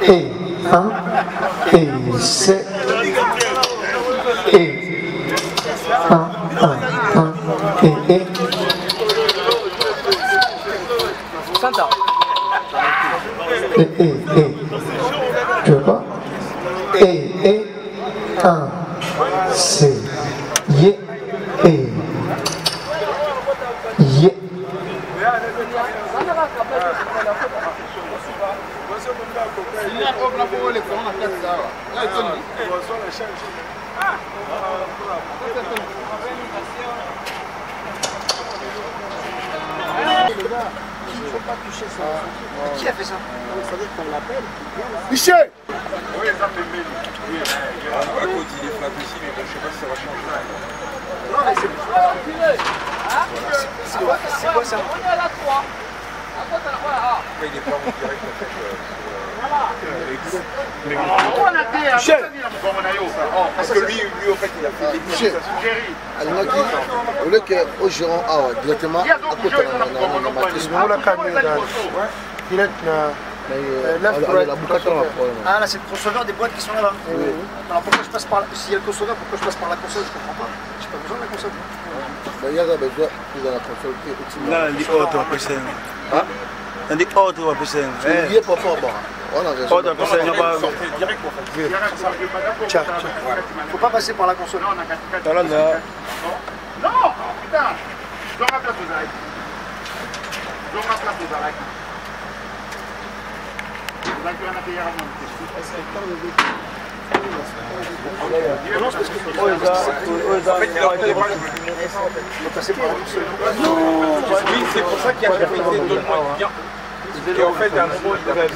et 1 et 7 et 1 et je vois et 1 c'est yé et yé Qui a fait ça? Ça veut dire qu'on l'appelle. Michel! Oui, ça fait mille. Oui, à cause il est flat ici, mais je ne sais pas si ça va changer. Non, mais c'est quoi ça? Il est pas en direct en fait. Michel! Parce que lui en fait, il a fait des Michel! Alingaki, au lieu qu'au gérant directement à côté de la caméra, il est la boucata. Ah là c'est le crossover des boîtes qui sont là-bas. Alors pourquoi je passe par là? S'il y a le crossover, pourquoi je passe par la console? Je comprends pas. J'ai pas besoin de la console. Il y a besoin de la console. Là, on dit autre personne. On dit autre personne. Il y a pas fort. Autre personne, il n'y a pas. Faut pas passer par la console. Non, putain! Donne la place aux arrêts. Donne la place aux arrêts. Vous avez un atelier à monter. Oui, c'est pour ça qu'il y a fait des deux bien. Et en fait, à un moment, il avait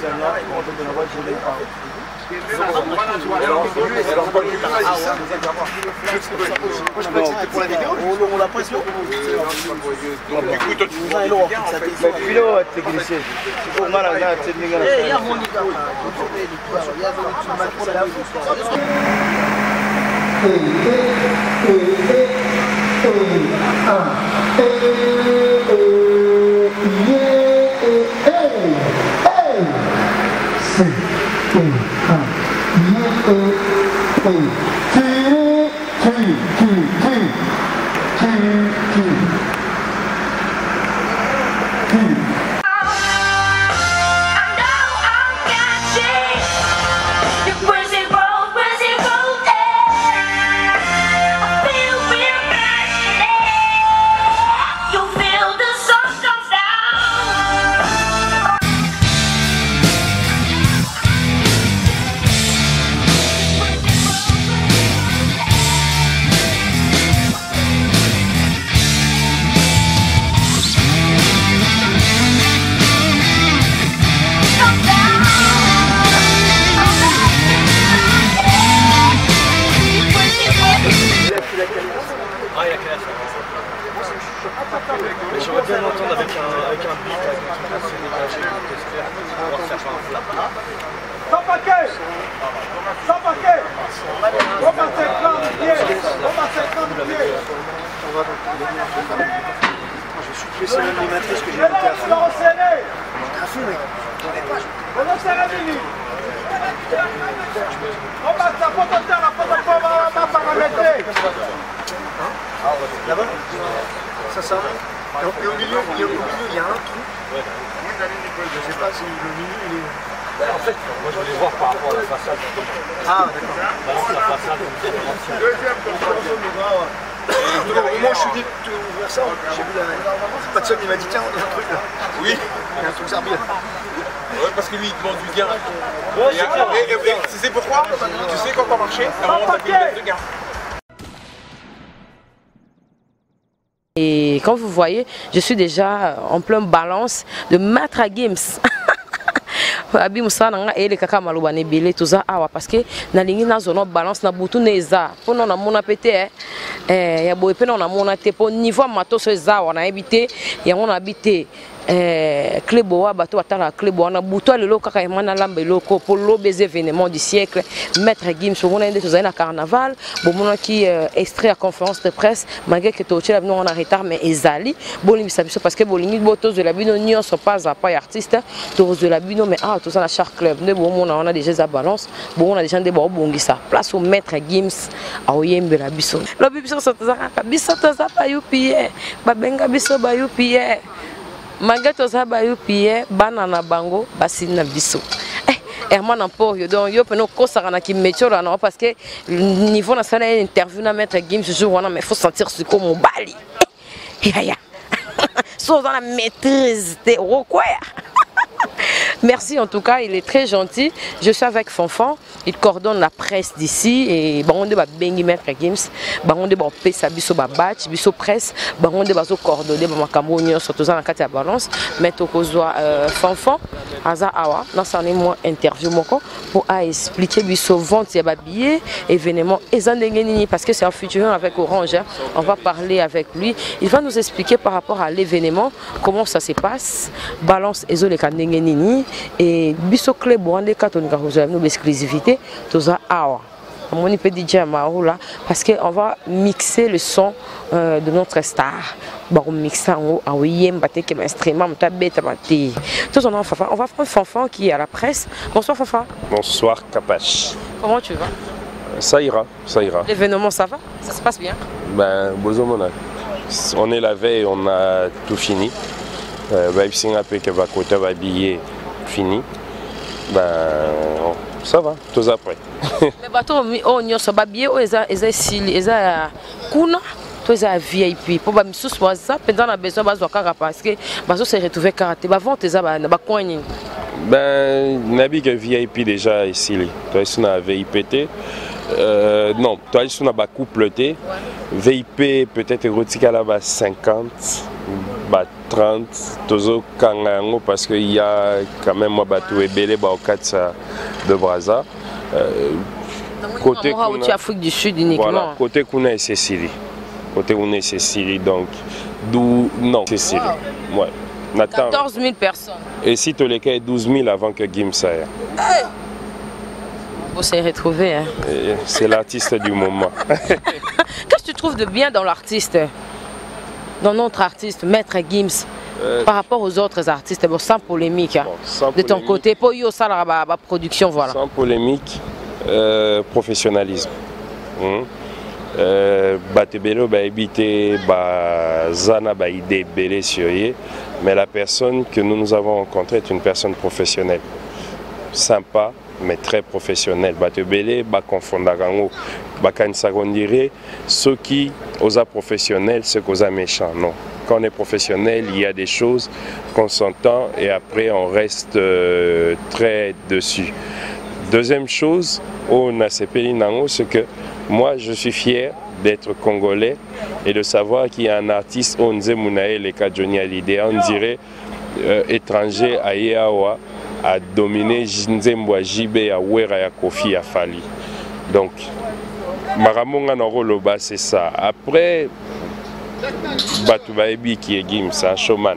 Moi je crois que c'était pour la vidéo. On l'a presque. du coup, toi, tu vois bien en fait. J'aurais bien l'entendre avec un beat, avec un truc assez dégagé, pour pouvoir faire un flap. Sans paquet! Sans paquet! On va s'écraser du pied! On va s'écraser du pied! Je suis plus l'animatrice que j'ai écouté à fond. J'étais à fond, mec. On va serrer Mini! On va s'apporter la paramétrer! Là-bas? Ça. Et au milieu, il y a un trou. Je sais pas si le milieu il est. En fait, moi je voulais voir par rapport à la façade. Ah, d'accord. La façade, Au moment où je suis venu ouvrir ça, j'ai vu la. Patson il m'a dit tiens, il y a un truc là. Oui. Il y a un truc Zarbia. Ouais, parce que lui il demande du gain. Et tu sais pourquoi? Tu sais quand t'as marché, à un moment t'as fait une baisse de gain. Et comme vous voyez, je suis déjà en pleine balance de Matra Games. Abi musana ele kaka maluba ne belé tout ça awa parce que na lingi na zone balance na butu neza pour non na mona pété ya boy pe non na mona te pour niveau matos eza wana habité ya on habité Cléboa, bateau à la Cléboa, on a bouton le local et man à l'ambeloko pour l'obés événement du siècle. Maître Gims, on a des un carnaval, bon, on a qui extrait à conférence de presse, malgré que tout on a retard, mais Ezali, bon, parce que Bolini, botos de la Bino, n'y sont pas à pas artiste, tous de la Bino, mais tout ça, la Char Club, on a déjà à balance, bon, on a déjà des bons ça. Place au Maître Gims, à Oyembe la Bisso. La Bisso, ça t'a pas youpi, Babenga Bisso, Bayoupi. Malgré tout ça, bayoupi, banana bango, basina biso. Herman Emporio, donc yo peno kosarana ki metiola non parce que le niveau national interview na Maître Gims ce jour mais faut sentir ce comme au Bali. Ya. Sans dans la maîtrise de quoi. Merci en tout cas, il est très gentil. Je suis avec Fanfan, il coordonne la presse d'ici et on va bengi Maître Gims, on va pesa biso ba batch, biso presse, on va coordonner ma Camerounien surtout dans la carte à balance, mettre au Fanfan, Aza Awa, dans sa moi interview moko pour expliquer biso vente ya ba billet, événement ezandengenini parce que c'est un futur avec Orange, hein. On va parler avec lui, il va nous expliquer par rapport à l'événement comment ça se passe, balance ezole kandengenini. Et biso clé boandé katonika vous avez une exclusivité tous à awa on peut dire là parce que on va mixer le son de notre star bon mixer en haut à oyem baté que instrument ta bête baté tous on va prendre Fanfan qui est à la presse. Bonsoir Fanfan. Bonsoir Capache. Comment tu vas? Ça ira. L'événement ça va? Ça se passe bien? Ben on est la veille, on a tout fini. Fini, ben ça va, tous après. Mais bateau, on y a ça bien, kuna, tous les VIP. Pour ba misus ça, pendant la besoin bazo kara parce que bazo se retrouver karaté, ba vente ça ba coin. Ben nabi que VIP déjà ici, toi ici na VIPT. Non, toi ici na ba couple T. VIP peut-être érotique à la base 50. 30 tozo kangango parce qu'il y a quand même moi bateau et belé ba au 4 de Brazza côté Afrique du Sud uniquement voilà côté Kuna et Cécilie donc d'où non Cécilie ouais 14 000 personnes et si tu les cas 12 000 avant que Gims aille on s'est retrouvé hein. C'est l'artiste du moment. Qu'est-ce que tu trouves de bien dans l'artiste? Dans notre artiste, Maître Gims, par rapport aux autres artistes, bon, sans polémique, hein, sans de ton côté, pour yo ça la production, voilà. Sans polémique, professionnalisme. Batebelo ba habité ba zana ba idée belé surye, mais la personne que nous avons rencontrée est une personne professionnelle, sympa mais très professionnelle. Batebele ba confondarango ba kanisa gondire ceux qui osa professionnel, ceux qui osa méchant. Non. Quand on est professionnel, il y a des choses qu'on s'entend et après on reste très dessus. Deuxième chose, on a ces pays nango, c'est que moi je suis fier d'être congolais et de savoir qu'il y a un artiste Onze Mounae Leka Johnny Hallyday, on dirait étranger à Yeawa, a dominé Nzembo Jibé à Wera ya Kofi à Fali. Donc Maramonga Noroloba c'est ça. Après Batoubaebi qui est Gims, c'est un showman.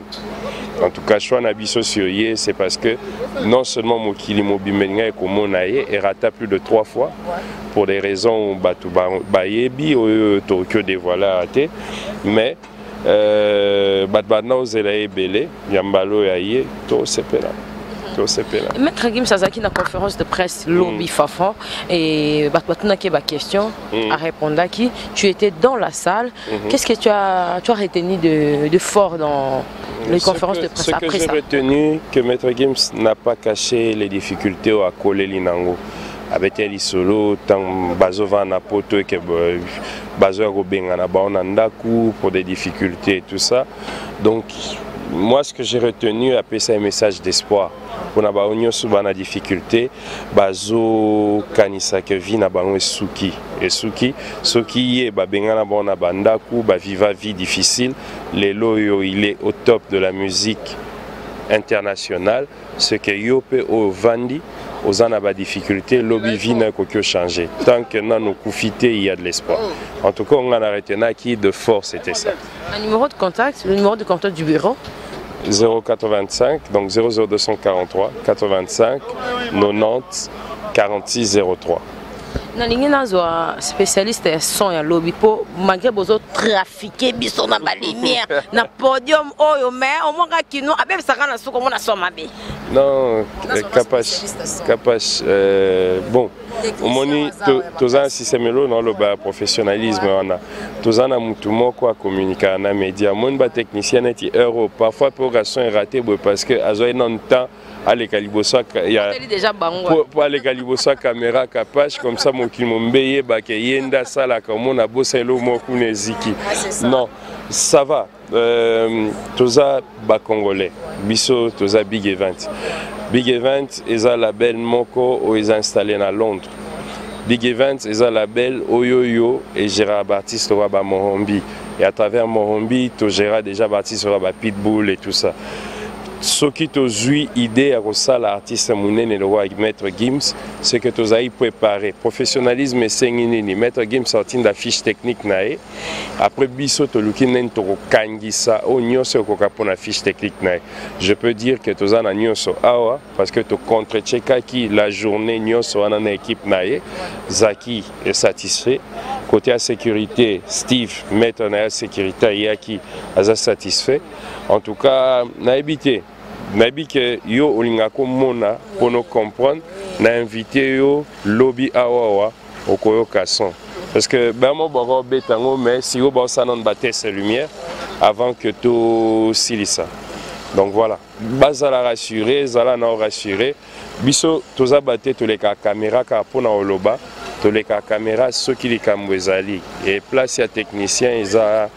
En tout cas, choix Nabiso Sioye, c'est parce que non seulement Mokili Mobimenga et Komonaye est raté plus de 3 fois pour des raisons Batoubaebi ou Tokyo dévoilé raté, mais Batbana Ozelae Belé, Yambalo Yaye, tout c'est là. Maître Gims Sazaki dans la conférence de presse Lobby Fafan et Batbatuna qui a question à répondre à qui tu étais dans la salle. Qu'est-ce que tu as retenu de fort dans les conférences de presse après ça? Ce que j'ai retenu, que Maître Gims n'a pas caché les difficultés à coller l'Inango. Avec les solo, tant Bazova na poto et que Bazo Robenga na Baonandaku pour des difficultés et tout ça. Donc moi, ce que j'ai retenu, c'est un message d'espoir. Pour nous avoir des difficultés, Bazo Kanisa Kevi na bango Suki et Suki est Bengana Bona Bandaku, Viva vie difficile. Lelo il est au top de la musique internationale. Ce que Yope au Vandi, aux en a difficulté, lobby vie n'a qu'aucun changé. Tant que nous nous confité, il y a de l'espoir. En tout cas, on a arrêté qui de force, c'était ça. Un numéro de contact, le numéro de contact du bureau? 085, donc 00243 85 90 46 03. nalingi nazwa spécialiste ya son ya lobby po malgré bozo trafiquer biso na ba lumière na podium oyo mais au moins kino abe saka na suko mona soma be non capache bon omoni toza un système lo na loba professionnalisme wana toza na mutu moko a communiquer na média mon ba technicien neti euro parfois progression est ratée parce que azoy non temps allez calibosa pour aller calibosa caméra capage comme ça mon kilombeye ba ke yenda sala comme on a bossé le mot kuneziki non ça va toza ba congolais biso toza big event eza label moko o est installé à Londres. Big Event eza label Oyoyo et Gérard Baptiste wa ba Morombi et à travers Morombi to Gérard déjà Baptiste wa ba Pitbull et tout ça. Ce qui te joue idée à ça l'artiste Mounene le roi Maître Gims, c'est que tu as préparé professionnalisme et sengini Maître Gims sorti la fiche technique nae après biso to lukinen to kangisa o nyonso ko kapona fiche technique nae. Je peux dire que tu as na nyonso awa parce que tu contre qui la journée nyonso ana na équipe nae Zaki est satisfait côté à sécurité Steve Maître na sécurité Yaki aza satisfait en tout cas na habité nabi que yo olinga ko mona pour nous comprendre na invité yo lobby awawa okoyoka son parce que bamo boro betango mais si yo ba sanon batte ces lumières avant que tout silisa donc voilà bazala rassurer zala na rassurer biso toza batte to les caméra ka pona oloba to les caméra ceux qui les kamwezali et place ya technicien isa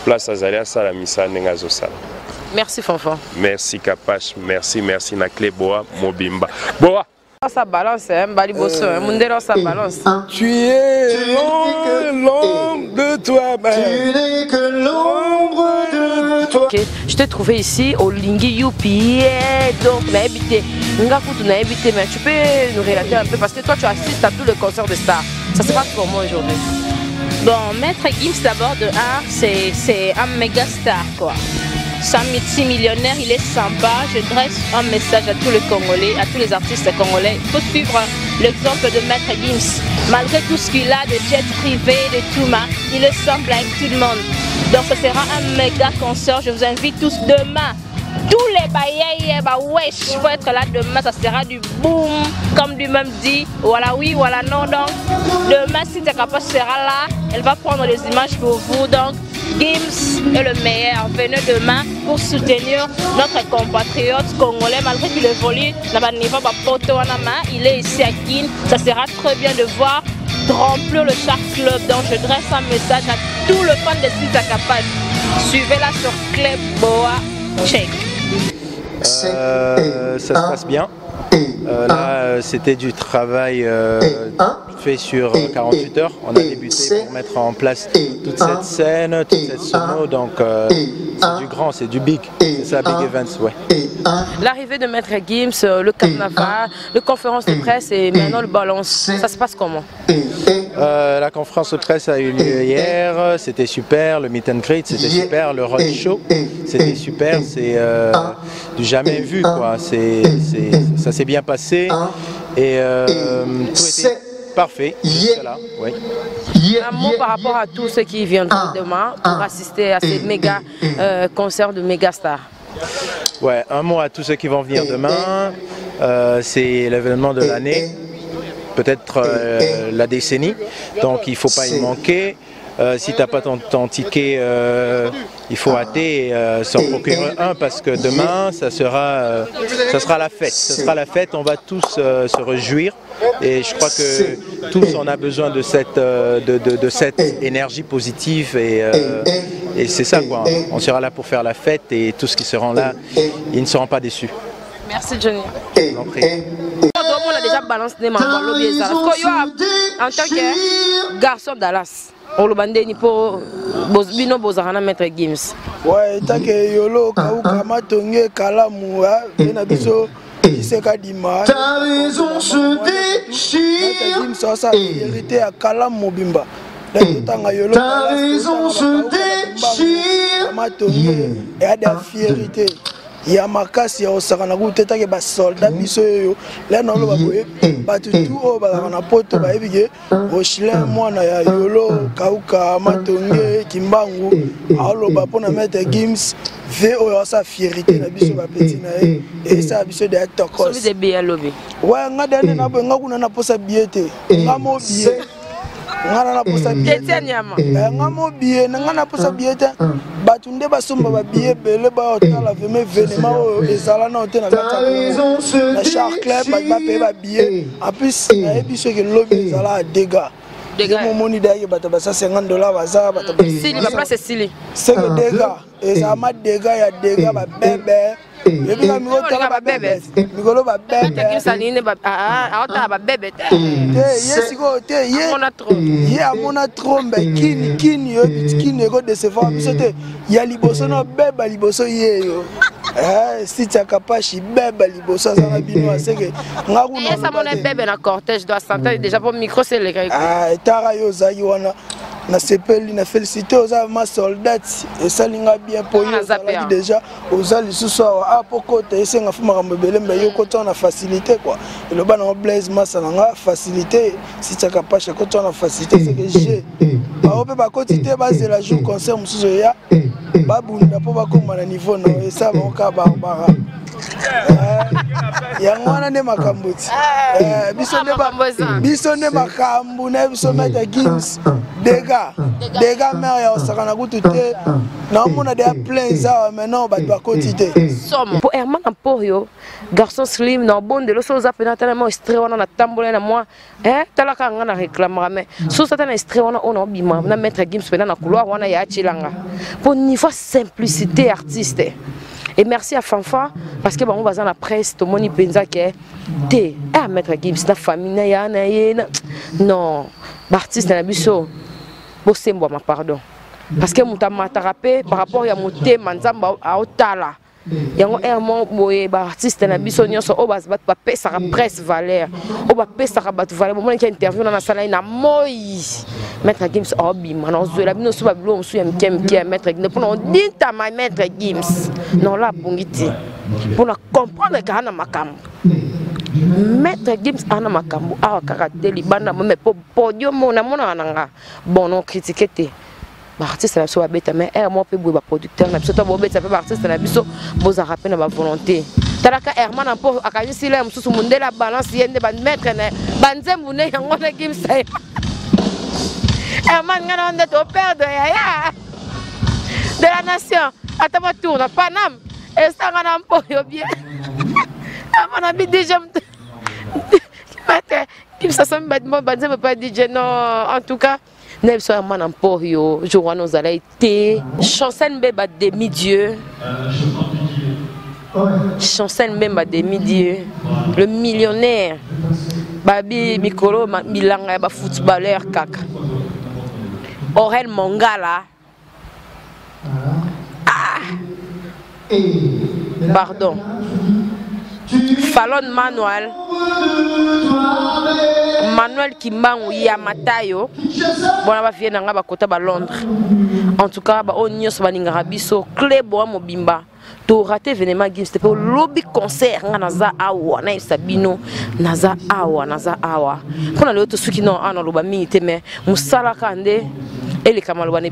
place azalia sala misa nengazo sala. Merci Fanfan. Merci Capache, merci na clé Boa Mobimba. Boa. Ça balance, Bali Bosso, Mundero ça balance. Tu es l'ombre de toi-même. Tu n'es que l'ombre de toi. Ok, je t'ai trouvé ici au Lingui Youpi, donc on a habité. On a habité, mais tu peux nous relater un peu parce que toi tu assistes à tous les concerts de stars. Ça se passe comment aujourd'hui? Bon, Maître Gims d'abord de 1, c'est un méga star quoi. C'est un multimillionnaire, il est sympa. Je dresse un message à tous les Congolais, à tous les artistes congolais. Il faut suivre l'exemple de Maître Gims. Malgré tout ce qu'il a de jet privé, de tout, il est simple avec tout le monde. Donc ce sera un méga concert. Je vous invite tous demain. Tous les bailles, wesh, il faut être là demain, ça sera du boom, comme lui-même dit, voilà oui, voilà non. Donc demain, si Capache sera là, elle va prendre les images pour vous. Donc Gims est le meilleur. Venez demain pour soutenir notre compatriote congolais, malgré qu'il évolue dans le niveau il est ici à Kin. Ça sera très bien de voir remplir le Shark Club. Donc je dresse un message à tout le fan de Sita Capache. Suivez-la sur Club Boa Check. Ça se passe bien. Là, c'était du travail fait sur 48 heures. On a débuté pour mettre en place toute cette scène, toute cette sono. Donc, c'est du grand, c'est du big. C'est ça, Big Events, ouais. L'arrivée de Maître Gims, le carnaval, les conférences de presse et maintenant le balance, ça se passe comment? La conférence de presse a eu lieu hier, c'était super, le meet and greet c'était super, le road show c'était super, c'est du jamais vu quoi, ça s'est bien passé et tout était parfait jusque-là, oui. Un mot par rapport à tous ceux qui viendront demain pour assister à ces méga concerts de méga stars. Ouais, un mot à tous ceux qui vont venir demain, c'est l'événement de l'année. Peut-être la décennie, donc il ne faut pas y manquer. Si tu n'as pas ton ticket, il faut hâter et s'en procurer un parce que demain, ça sera la fête. Ce sera la fête, on va tous se réjouir et je crois que tous on a besoin de cette énergie positive et c'est ça quoi. On sera là pour faire la fête et tous qui seront là, ils ne seront pas déçus. Merci Johnny. Je vous en prie. On a déjà balancé des membres en tant que garçon Dallas. On le bandé ni pour Bino Bozarana Maître Gims. Ouais, tant que Yolo Kaukama Tongue Kalamu, Benabiso, Isekadima. Ta raison se déchire. Gims, ça vérité à Kalam Mobimba. Ta raison se déchire. Et à la fierté. ya makasi ya osaka na kuteta ke ba soldat biso yo là non lo ba boye ba tout o ba na poto ba ebike Rochilin mwana ya yolo kauka matonge kimbangu alo ba pona mettre Gims ve o sa fierté na biso ba petit na et ça biso de tokos so de bien lobby ouais nga dane na bo nga kuna na posa biete nga mo bie ngana na posa biete nga mo bie nga na posa biete batu nde basomba ba bie bele ba otala veme venema o ezala na hotel na Shark Club ba pe ba bie en plus na ebiso ke lobby ezala dégâts mon moni d'ailleurs bata basa $50 baza bata sili ba place sili c'est que dégâts et ça ma dégâts ya dégâts ba bébé ebi ka miko tala ba bébé mikolo ba bébé kimsanine ba ota ba bébé te yesiko te ye amona trombe kini yo kini ko décevoir biso te ya liboso no beba liboso ye yo si tu as capachi beba liboso za bino aseke ngaku na ça mon bébé na cortège doit s'entendre déjà pour micro c'est les gars tara yo za wana na sepeli na félicité aux ma soldats et ça linga bien pour yo déjà aux alisusu a poko te senga fuma kambele mbe yo koto na facilité quoi et le bana Blaise Massa nga facilité si tu as capachi koto na facilité c'est que j'ai ba ope ba quantité base la jour concert musuzo ya babunda po bakoma na niveau na et ça ba ka barbara yango wana nde makambo ti biso nde makambo na biso mettre Gims dégâts mère ya osaka na kutu te naomona de plein ça maintenant bato bakoti te po Herman Emporio garçon slim na bonde lo so za pena tellement extrait wana na tambola na moi talaka nga na réclamera mais so ça na extrait wana on obima na mettre Gims pena na couloir wana ya chilanga pour niveau simplicité artiste. Et merci à Fanfa parce que on va dans la presse tout le monde pensa que té mettre Gims na famille na ya na non artiste na biso bo sembo ma pardon parce que muta matarapé par rapport ya moté manzamba a otala yango ermo boye ba artiste na biso nyonso o bas bat pa pesa ka presse valeur o ba pesa ka bat valeur moment ki interview na sala na moi mettre Gims obi mana ozola bino so ba bilo so ya mkem mettre ne pour on dit ta ma mettre Gims non la bongiti pour na comprendre que ana makambo mettre Gims ana makambo a kaka libanda me podium mona nga bon non critiquer te artiste na biso babeta mais moi pe boye ba producteur na biso to bobeta pe artiste na biso boza rappeler na ba volonté talaka Herman Emporio akajisi la mususu mundela balance yende ba mettre na banzembu ne yango na Gims Herman ngana on est au père de la nation atama tourne Panam et ça ngana Emporio bien Herman a dit déjà mettre Gims ça semble banzembu pas DJ non en tout cas Neb soit Herman Emporio, Joanne nous allait été Chancel Mbemba demi-dieu. Chancel Mbemba demi-dieu. Le millionnaire. Babi Mikolo Milanga ba footballeur kaka. Aurel Mongala. Pardon. Fallon Manuel Kimbangu Yamatayo bona ba vie nanga ba kota ba Londres en tout cas ba onyos ba ninga biso clé bo mobimba to raté événement Gims te lobby concert nga naza awa na Sabino naza awa pona le to suki non ana loba minute mais musala kande ele kamalwa ne